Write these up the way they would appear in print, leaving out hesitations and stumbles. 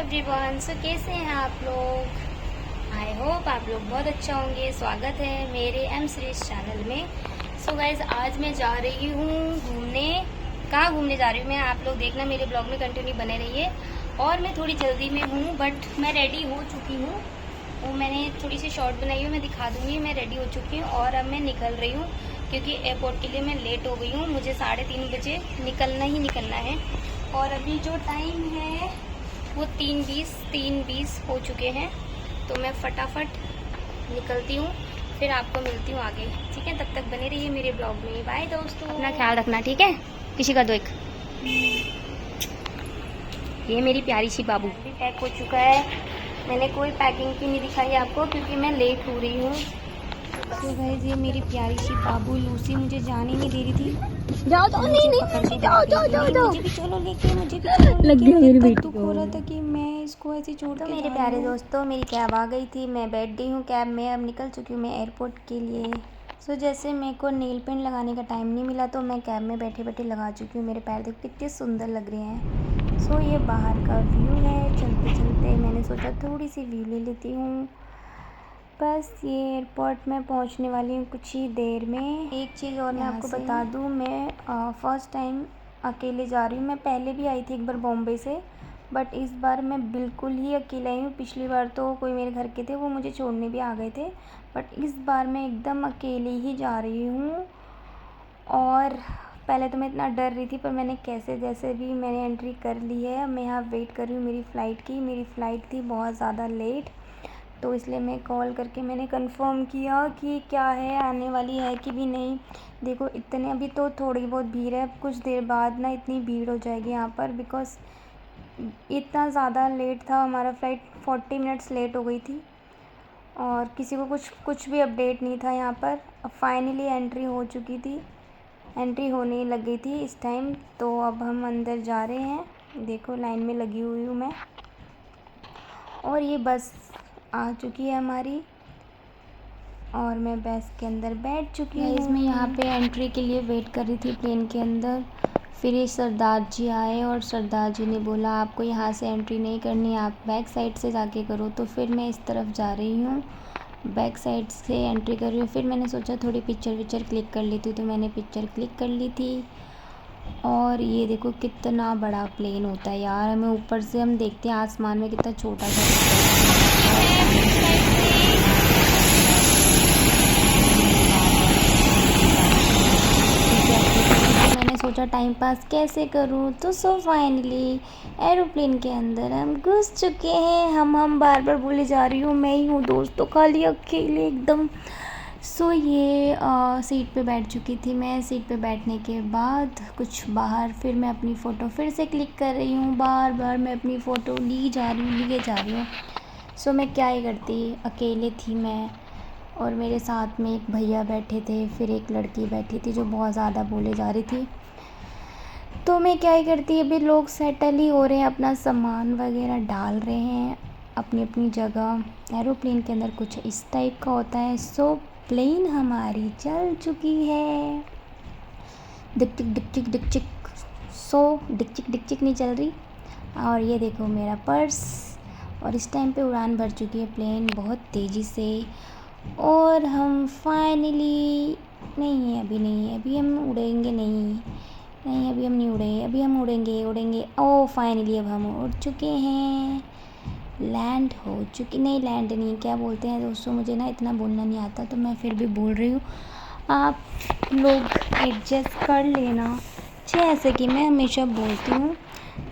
Everyone. सो कैसे हैं आप लोग? आई होप आप लोग बहुत अच्छा होंगे। स्वागत है मेरे एम सीरीज चैनल में। सो गाइज आज मैं जा रही हूँ घूमने। कहाँ घूमने जा रही हूँ मैं, आप लोग देखना मेरे ब्लॉग में कंटिन्यू बने रहिए। और मैं थोड़ी जल्दी में हूँ बट मैं रेडी हो चुकी हूँ। वो मैंने थोड़ी सी शॉर्ट बनाई है, मैं दिखा दूँगी। मैं रेडी हो चुकी हूँ और अब मैं निकल रही हूँ क्योंकि एयरपोर्ट के लिए मैं लेट हो गई हूँ। मुझे 3:30 बजे निकलना है। और अभी जो टाइम है वो 3:20 हो चुके हैं। तो मैं फटाफट निकलती हूँ, फिर आपको मिलती हूँ आगे। ठीक है, तब तक बने रहिए मेरे ब्लॉग में। बाय दोस्तों, अपना ख्याल रखना, ठीक है। किसी का दो एक। ये मेरी प्यारी सी बाबू भी पैक हो चुका है। मैंने कोई पैकिंग की नहीं दिखाई आपको क्योंकि मैं लेट हो रही हूँ। तो गाइस ये मेरी प्यारी सी बाबू लूसी मुझे जाने नहीं दे रही थी। जाओ जाओ, नहीं नहीं जाओ जाओ जाओ जाओ। मुझे भी चलो लेके, मुझे भी चलो लेके। लग गया मुझे मेरी इतना बेटी दुख को। हो रहा था कि मैं इसको ऐसे छोड़ के मेरे प्यारे दोस्तों, मेरी कैब आ गई थी। मैं बैठ गई हूँ कैब में, अब निकल चुकी हूँ मैं एयरपोर्ट के लिए। सो जैसे मेरे को नेल पेंट लगाने का टाइम नहीं मिला तो मैं कैब में बैठे बैठे लगा चुकी हूँ। मेरे पैर देखो कितने सुंदर लग रहे हैं। सो ये बाहर का व्यू है। चलते चलते मैंने सोचा थोड़ी सी व्यू ले लेती हूँ। बस ये एयरपोर्ट में पहुंचने वाली हूँ कुछ ही देर में। एक चीज़ और मैं आपको बता दूँ, मैं फ़र्स्ट टाइम अकेले जा रही हूँ। मैं पहले भी आई थी एक बार बॉम्बे से, बट इस बार मैं बिल्कुल ही अकेले आई हूँ। पिछली बार तो कोई मेरे घर के थे, वो मुझे छोड़ने भी आ गए थे, बट इस बार मैं एकदम अकेले ही जा रही हूँ। और पहले तो मैं इतना डर रही थी, पर मैंने कैसे जैसे भी मैंने एंट्री कर ली है। मैं यहाँ वेट कर रही हूँ मेरी फ़्लाइट की। मेरी फ़्लाइट थी बहुत ज़्यादा लेट, तो इसलिए मैं कॉल करके मैंने कंफर्म किया कि क्या है, आने वाली है कि भी नहीं। देखो इतने अभी तो थोड़ी बहुत भीड़ है, कुछ देर बाद ना इतनी भीड़ हो जाएगी यहाँ पर, बिकॉज़ इतना ज़्यादा लेट था हमारा फ़्लाइट। 40 मिनट्स लेट हो गई थी और किसी को कुछ भी अपडेट नहीं था यहाँ पर। अब फाइनली एंट्री हो चुकी थी, एंट्री होने लग गई थी इस टाइम। तो अब हम अंदर जा रहे हैं। देखो लाइन में लगी हुई हूँ मैं, और ये बस आ चुकी है हमारी और मैं बस के अंदर बैठ चुकी हूँ। इसमें यहाँ पे एंट्री के लिए वेट कर रही थी प्लेन के अंदर। फिर ये सरदार जी आए और सरदार जी ने बोला आपको यहाँ से एंट्री नहीं करनी, आप बैक साइड से जाके करो। तो फिर मैं इस तरफ जा रही हूँ, बैक साइड से एंट्री कर रही हूँ। फिर मैंने सोचा थोड़ी पिक्चर क्लिक कर लेती हूँ, तो मैंने पिक्चर क्लिक कर ली थी। और ये देखो कितना बड़ा प्लेन होता है यार। हमें ऊपर से हम देखते हैं आसमान में कितना छोटा सा। मैंने सोचा टाइम पास कैसे करूं, तो सो फाइनली एरोप्लेन के अंदर हम घुस चुके हैं। हम बार बार बोले जा रही हूँ, मैं ही हूँ दोस्तों, खाली अकेले एकदम। सो ये सीट पे बैठ चुकी थी मैं। सीट पे बैठने के बाद कुछ बाहर फिर मैं अपनी फ़ोटो फिर से क्लिक कर रही हूँ। बार बार मैं अपनी फ़ोटो लिए जा रही हूँ। सो मैं क्या ही करती, अकेले थी मैं और मेरे साथ में एक भैया बैठे थे, फिर एक लड़की बैठी थी जो बहुत ज़्यादा बोले जा रही थी। तो मैं क्या ही करती, अभी लोग सेटल ही हो रहे हैं, अपना सामान वगैरह डाल रहे हैं अपनी अपनी जगह। एरोप्लेन के अंदर कुछ इस टाइप का होता है। सो प्लेन हमारी चल चुकी है। डिक टिक डिक टिक डिक टिक। सो डिक टिक नहीं चल रही। और ये देखो मेरा पर्स। और इस टाइम पे उड़ान भर चुकी है प्लेन बहुत तेज़ी से। और हम फाइनली नहीं है, अभी हम उड़ेंगे नहीं, अभी हम नहीं उड़े, अभी हम उड़ेंगे। ओह फाइनली अब हम उड़ चुके हैं, लैंड हो चुकी, नहीं लैंड नहीं, क्या बोलते हैं दोस्तों, मुझे ना इतना बोलना नहीं आता, तो मैं फिर भी बोल रही हूँ, आप लोग एडजस्ट कर लेना जैसे कि मैं हमेशा बोलती हूँ।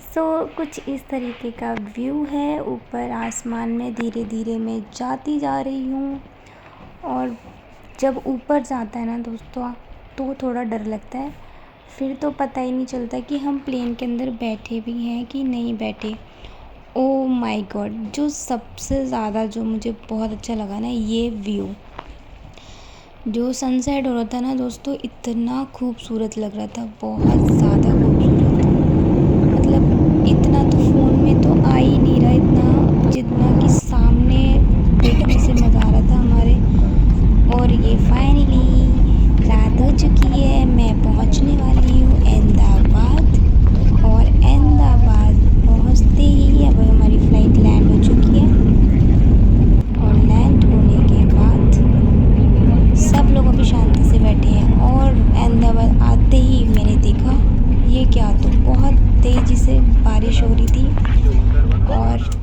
सो कुछ इस तरीके का व्यू है। ऊपर आसमान में धीरे धीरे मैं जाती जा रही हूँ। और जब ऊपर जाता है ना दोस्तों, तो थोड़ा डर लगता है। फिर तो पता ही नहीं चलता कि हम प्लेन के अंदर बैठे भी हैं कि नहीं बैठे। ओ माय गॉड, जो सबसे ज़्यादा जो मुझे बहुत अच्छा लगा ना, ये व्यू, जो सनसेट हो रहा था ना दोस्तों, इतना खूबसूरत लग रहा था, बहुत ज़्यादा खूबसूरत। मतलब इतना तो फ़ोन में तो आ ही नहीं रहा, इतना जितना कि सामने देखने से मज़ा आ रहा था हमारे। और ये फाइनली रात हो चुकी है, मैं पहुंचने वाली हूँ अहमदाबाद। और अहमदाबाद पहुंचते ही अब हमारी फ़्लाइट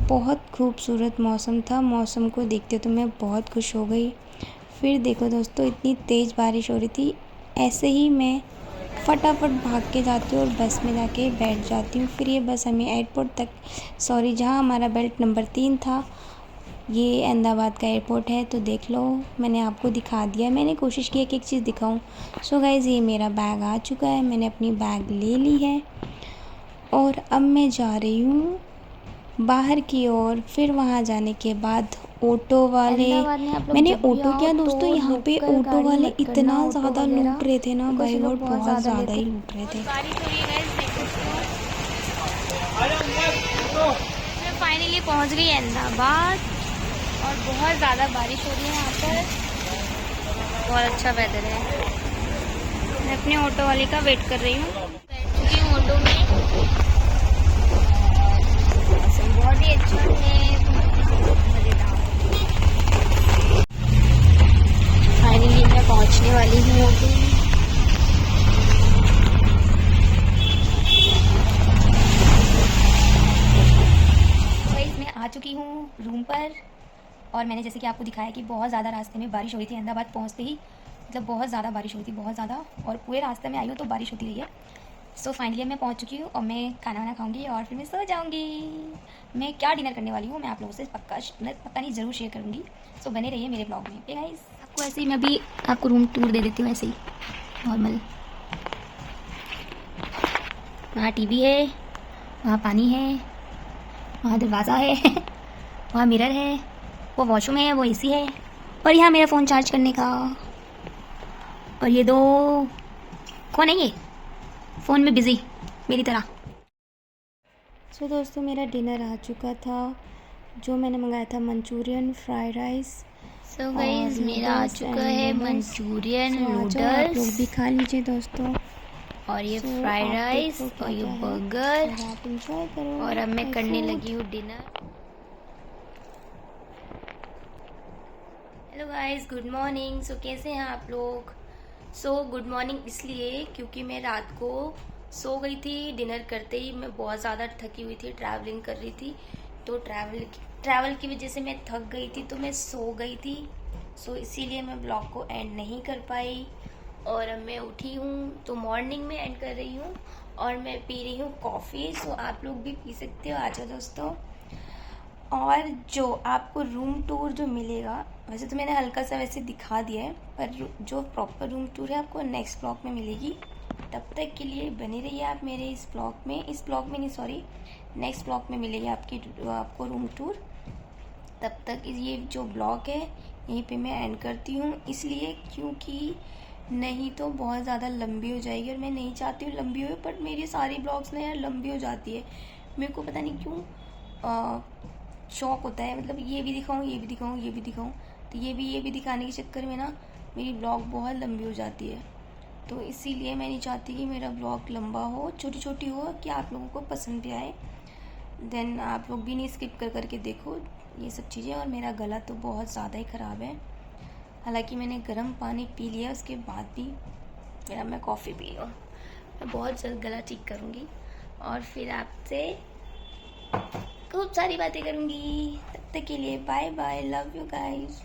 बहुत खूबसूरत मौसम था। मौसम को देखते तो मैं बहुत खुश हो गई। फिर देखो दोस्तों, इतनी तेज़ बारिश हो रही थी। ऐसे ही मैं फटाफट भाग के जाती हूँ और बस में जाके बैठ जाती हूँ। फिर ये बस हमें एयरपोर्ट तक, सॉरी, जहाँ हमारा बेल्ट नंबर 3 था, ये अहमदाबाद का एयरपोर्ट है। तो देख लो, मैंने आपको दिखा दिया। मैंने कोशिश की कि एक चीज़ दिखाऊं। सो गाइज़, ये मेरा बैग आ चुका है। मैंने अपनी बैग ले ली है और अब मैं जा रही हूँ बाहर की ओर। फिर वहाँ जाने के बाद ऑटो वाले, मैंने ऑटो किया दोस्तों। यहाँ पे ऑटो वाले इतना ज़्यादा लूट रहे थे ना, बाई गॉड बहुत ज़्यादा ही लूट रहे थे। मैं फाइनली पहुंच गई अहमदाबाद और बहुत ज़्यादा बारिश हो रही है यहाँ पर। बहुत अच्छा वेदर है। मैं अपने ऑटो वाले का वेट कर रही हूँ। बैठ चुकी हूँ ऑटो में। मौसम बहुत ही अच्छा है, मज़ेदार। फाइनली मैं पहुँचने वाली हूँ ऑटो में। मैं आ चुकी हूँ रूम पर और मैंने जैसे कि आपको दिखाया कि बहुत ज़्यादा रास्ते में बारिश हो रही थी। अहमदाबाद पहुँचते ही मतलब बहुत ज़्यादा बारिश हो रही थी, बहुत ज़्यादा, और पूरे रास्ते में आई हूँ तो बारिश होती रही है। सो फाइनली मैं पहुँच चुकी हूँ और मैं खाना वाना खाऊंगी और फिर मैं सो जाऊँगी। मैं क्या डिनर करने वाली हूँ मैं आप लोगों से पक्का नहीं ज़रूर शेयर करूँगी। सो बने रहिए मेरे ब्लॉग में। गाइस, आपको ऐसे ही मैं भी आपको रूम टूर दे देती हूँ, ऐसे ही नॉर्मल। वहाँ टीवी है, वहाँ पानी है, वहाँ दरवाज़ा है, वहाँ मिरर है, वो वॉशरूम है, वो एसी है, और यहाँ मेरा फ़ोन चार्ज करने का। और ये दो कौन है, ये फ़ोन में बिज़ी मेरी तरह। सो दोस्तों, मेरा डिनर आ चुका था। जो मैंने मंगाया था Manchurian, fried rice. So guys, मेरा आ चुका है मंचूरियन आप लोग भी नूडल्स खा लीजिए दोस्तों। और ये फ्राइड राइस और ये बर्गर। आप इंजॉय करो। और अब मैं करने लगी हूँ dinner. Hello guys, good morning. So कैसे हैं आप लोग? सो गुड मॉर्निंग इसलिए क्योंकि मैं रात को सो गई थी। डिनर करते ही मैं बहुत ज़्यादा थकी हुई थी, ट्रैवलिंग कर रही थी, तो ट्रैवल की वजह से मैं थक गई थी, तो मैं सो गई थी। सो इसीलिए मैं ब्लॉग को एंड नहीं कर पाई। और अब मैं उठी हूँ तो मॉर्निंग में एंड कर रही हूँ और मैं पी रही हूँ कॉफ़ी। सो आप लोग भी पी सकते हो, आ जाओ दोस्तों। और जो आपको रूम टूर जो मिलेगा, वैसे तो मैंने हल्का सा वैसे दिखा दिया है, पर जो प्रॉपर रूम टूर है आपको नेक्स्ट ब्लॉग में मिलेगी। तब तक के लिए बने रहिए आप मेरे इस ब्लॉग में नहीं, सॉरी, नेक्स्ट ब्लॉग में मिलेगी आपको रूम टूर। तब तक ये जो ब्लॉग है यहीं पे मैं एंड करती हूँ, इसलिए क्योंकि नहीं तो बहुत ज़्यादा लंबी हो जाएगी और मैं नहीं चाहती हूँ लंबी हो, पर मेरी सारी ब्लॉग्स ना यार लंबी हो जाती है। मेरे को पता नहीं क्यों शौक होता है, मतलब ये भी दिखाऊँ, ये भी दिखाऊँ, ये भी दिखाऊँ, तो ये भी दिखाने के चक्कर में ना मेरी ब्लॉग बहुत लंबी हो जाती है। तो इसीलिए मैं नहीं चाहती कि मेरा ब्लॉग लंबा हो, छोटी छोटी हो, कि आप लोगों को पसंद भी आए। देन आप लोग भी नहीं स्किप करके देखो ये सब चीज़ें। और मेरा गला तो बहुत ज़्यादा ही ख़राब है, हालांकि मैंने गर्म पानी पी लिया, उसके बाद भी मेरा मैं कॉफ़ी पी रही हूँ। मैं बहुत जल्द गला ठीक करूँगी और फिर आपसे खूब सारी बातें करूँगी। तब तक के लिए bye bye, love you guys.